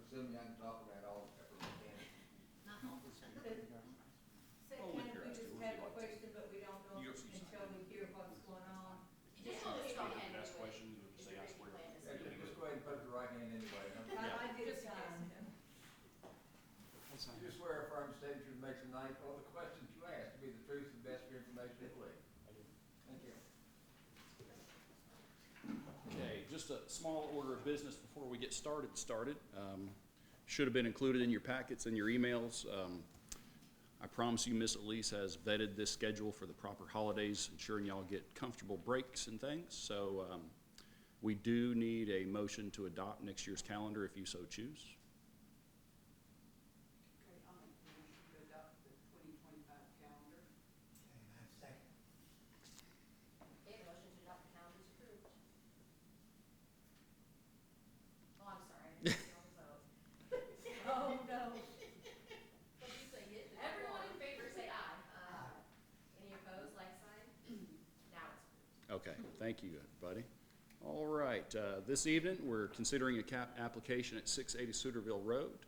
assuming I can talk about all the pepper we can. Say, Only can we curiosity, just would you have a like to- question, but we don't know You don't see until we hear what's going on? Just want to see if you can Ask do it. questions, or Is say your I big swear. plan to Yeah, see? just go ahead and put up your right hand anyway. I did Just in sign. You just swear or affirm the statement you make tonight, or the questions you ask to be the truth and best of your information and belief. Thank you. Okay, just a small order of business before we get started. Should have been included in your packets and your emails. I promise you Miss Elise has vetted this schedule for the proper holidays, ensuring y'all get comfortable breaks and things. So we do need a motion to adopt next year's calendar if you so choose. Okay, I'll make the motion to adopt the 2025 calendar. Okay, and I second. Okay, motion to adopt the calendar is approved. Oh, I'm sorry, I didn't see all the vote. Oh, no. What did you say? Everyone in favor say aye. Aye. Any opposed, like sign? Now it's approved. Okay, thank you, buddy. All right, this evening, we're considering a application at 680 Suterville Road.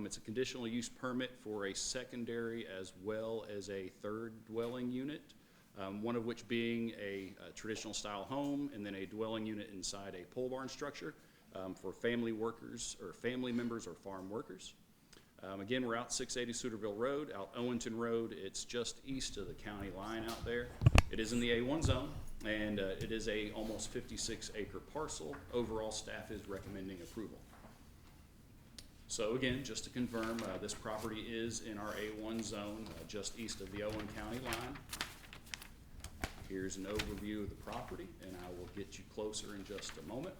It's a conditional use permit for a secondary as well as a third dwelling unit, one of which being a traditional style home and then a dwelling unit inside a pole barn structure for family workers or family members or farm workers. Again, we're out 680 Suterville Road, out Owenton Road. It's just east of the county line out there. It is in the A1 zone, and it is a almost 56-acre parcel. Overall, staff is recommending approval. So again, just to confirm, this property is in our A1 zone, just east of the Owen County line. Here's an overview of the property, and I will get you closer in just a moment.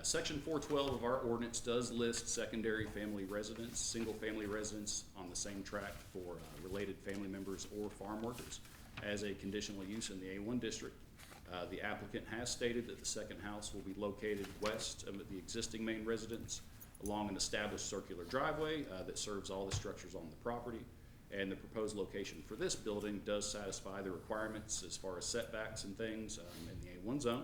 Section 412 of our ordinance does list secondary family residence, single-family residence on the same tract for related family members or farm workers as a conditional use in the A1 district. The applicant has stated that the second house will be located west of the existing main residence along an established circular driveway that serves all the structures on the property. And the proposed location for this building does satisfy the requirements as far as setbacks and things in the A1 zone.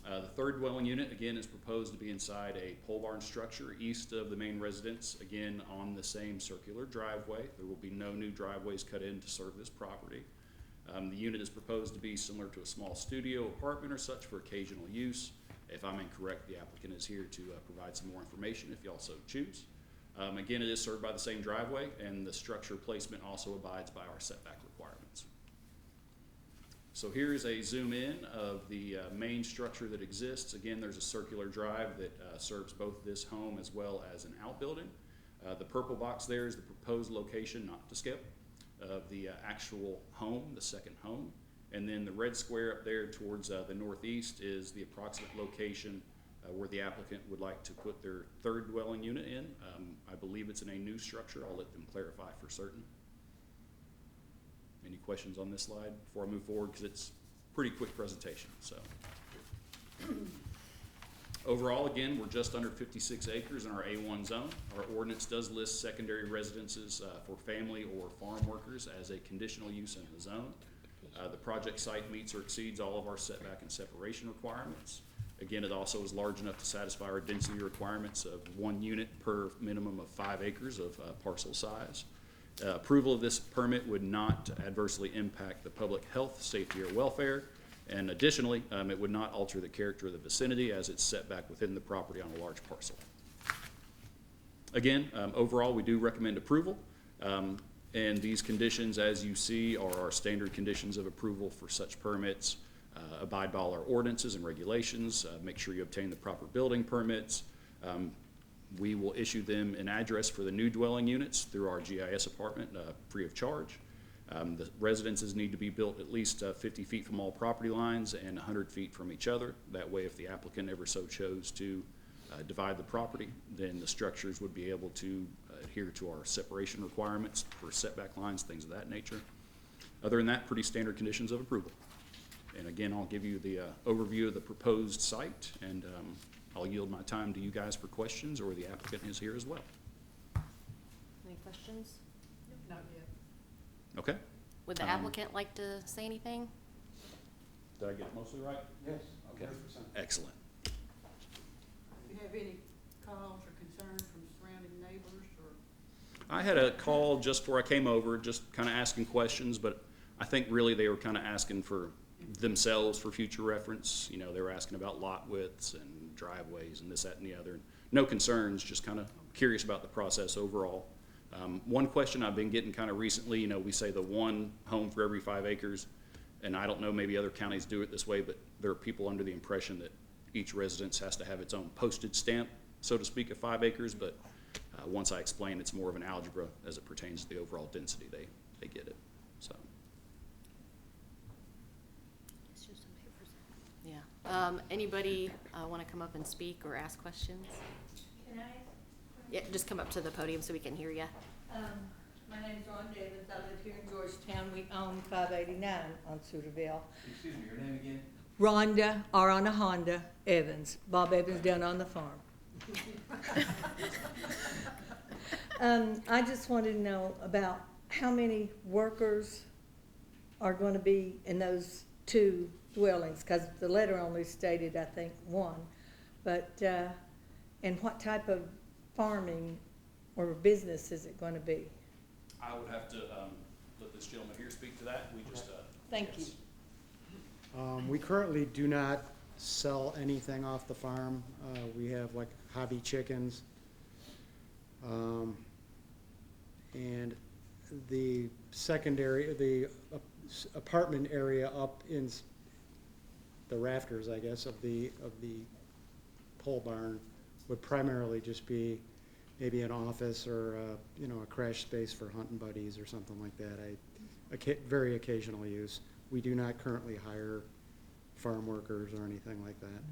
The third dwelling unit, again, is proposed to be inside a pole barn structure east of the main residence, again, on the same circular driveway. There will be no new driveways cut in to serve this property. The unit is proposed to be similar to a small studio apartment or such for occasional use. If I'm incorrect, the applicant is here to provide some more information if y'all so choose. Again, it is served by the same driveway, and the structure placement also abides by our setback requirements. So here's a zoom in of the main structure that exists. Again, there's a circular drive that serves both this home as well as an outbuilding. The purple box there is the proposed location, not to scale, of the actual home, the second home. And then the red square up there towards the northeast is the approximate location where the applicant would like to put their third dwelling unit in. I believe it's in a new structure. I'll let them clarify for certain. Any questions on this slide before I move forward, because it's a pretty quick presentation. So overall, again, we're just under 56 acres in our A1 zone. Our ordinance does list secondary residences for family or farm workers as a conditional use in the zone. The project site meets or exceeds all of our setback and separation requirements. Again, it also is large enough to satisfy our density requirements of 1 unit per minimum of 5 acres of parcel size. Approval of this permit would not adversely impact the public health, safety, or welfare, and additionally, it would not alter the character of the vicinity as it's set back within the property on a large parcel. Again, overall, we do recommend approval, and these conditions, as you see, are our standard conditions of approval for such permits. Abide by all our ordinances and regulations, make sure you obtain the proper building permits. We will issue them an address for the new dwelling units through our GIS apartment free of charge. The residences need to be built at least 50 feet from all property lines and 100 feet from each other. That way, if the applicant ever so chose to divide the property, then the structures would be able to adhere to our separation requirements for setback lines, things of that nature. Other than that, pretty standard conditions of approval. And again, I'll give you the overview of the proposed site, and I'll yield my time to you guys for questions, or the applicant is here as well. Any questions? Not yet. Okay. Would the applicant like to say anything? Did I get it mostly right? Yes. Okay. 100%. Excellent. If you have any calls or concerns from surrounding neighbors or? I had a call just before I came over, just kind of asking questions, but I think really they were kind of asking for themselves for future reference. You know, they were asking about lot widths and driveways and this, that, and the other. No concerns, just kind of curious about the process overall. One question I've been getting kind of recently, you know, we say the one home for every 5 acres, and I don't know, maybe other counties do it this way, but there are people under the impression that each residence has to have its own postage stamp, so to speak, of 5 acres, but once I explain it's more of an algebra as it pertains to the overall density, they get it, so. Yeah. Anybody want to come up and speak or ask questions? Can I? Yeah, just come up to the podium so we can hear you. My name's Ron Davis. I live here in Georgetown. We own 589 on Suterville. Excuse me, your name again? Rhonda, or on a Honda, Evans. Bob Evans down on the farm. I just wanted to know about how many workers are going to be in those 2 dwellings, because the letter only stated, I think, 1. But, and what type of farming or business is it going to be? I would have to let this gentleman here speak to that. We just. Thank yes. We currently do not sell anything off the farm. We have like hobby chickens. And the secondary, the apartment area up in the rafters, I guess, of the pole barn would primarily just be maybe an office or, you know, a crash space for hunting buddies or something like that. Very occasional use. We do not currently hire farm workers or anything like that.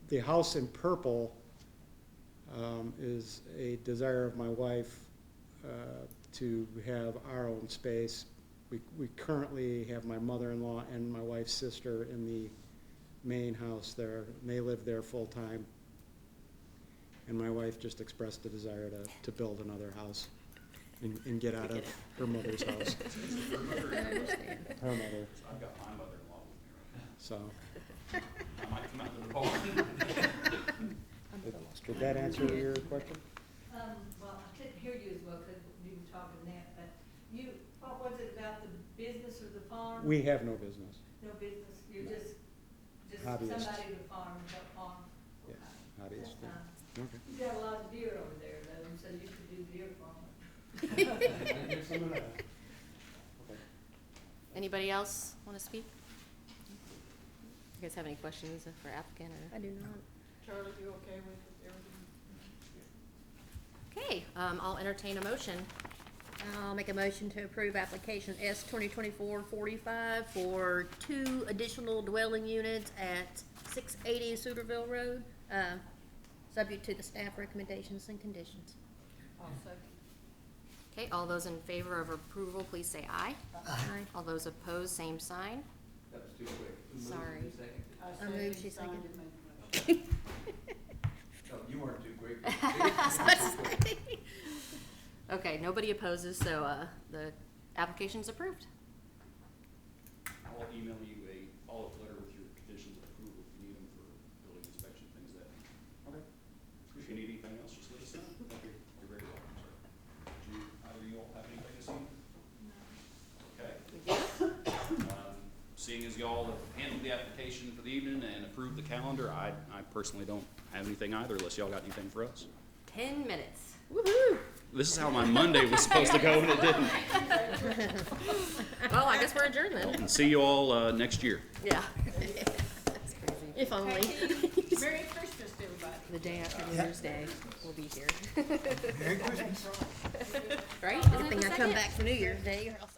The house in purple is a desire of my wife to have our own space. We currently have my mother-in-law and my wife's sister in the main house there, and they live there full-time. And my wife just expressed a desire to build another house and get out of her mother's house. Her mother. I've got my mother-in-law with me right now, So, I might come out to the barn. did that answer your question? Well, I couldn't hear you as well because you were talking that, but what was it about the business or the farm? We have no business. No business, you're just Hobbyist. somebody to farm, help farm? Yeah, Okay. hobbyist, That's fine. Okay. You got a lot of deer over there though, so you could do deer farming. Anybody else want to speak? You guys have any questions for applicant or? I do not. Charlie, you okay with everything? Okay, I'll entertain a motion. I'll make a motion to approve application S 2024-45 for 2 additional dwelling units at 680 Suterville Road, subject to the staff recommendations and conditions. I'll second. Okay, all those in favor of approval, please say aye. Aye. All those opposed, same sign. That was too quick. Who moved Sorry. and seconded? I I moved, she signed seconded. and made the motion. No, you weren't too quick. You were too quick. Okay, nobody opposes, so the application's approved. I'll email you a follow-up letter with your conditions of approval if you need them for building inspection, things like that. Okay. If you need anything else, just let us know. Thank you. You're very welcome, sir. Do either of you all have anything to say? Okay. Seeing as y'all have handled the application for the evening and approved the calendar, I personally don't have anything either unless y'all got anything for us. 10 minutes. Woohoo! This is how my Monday was supposed to go and it didn't. Well, I guess we're adjourned then. And see you all next year. Yeah. That's crazy. If only. Merry Christmas to everybody. The day after New Year's Day, we'll be here. Merry Christmas. Right? Good thing I come back for New Year's Day or else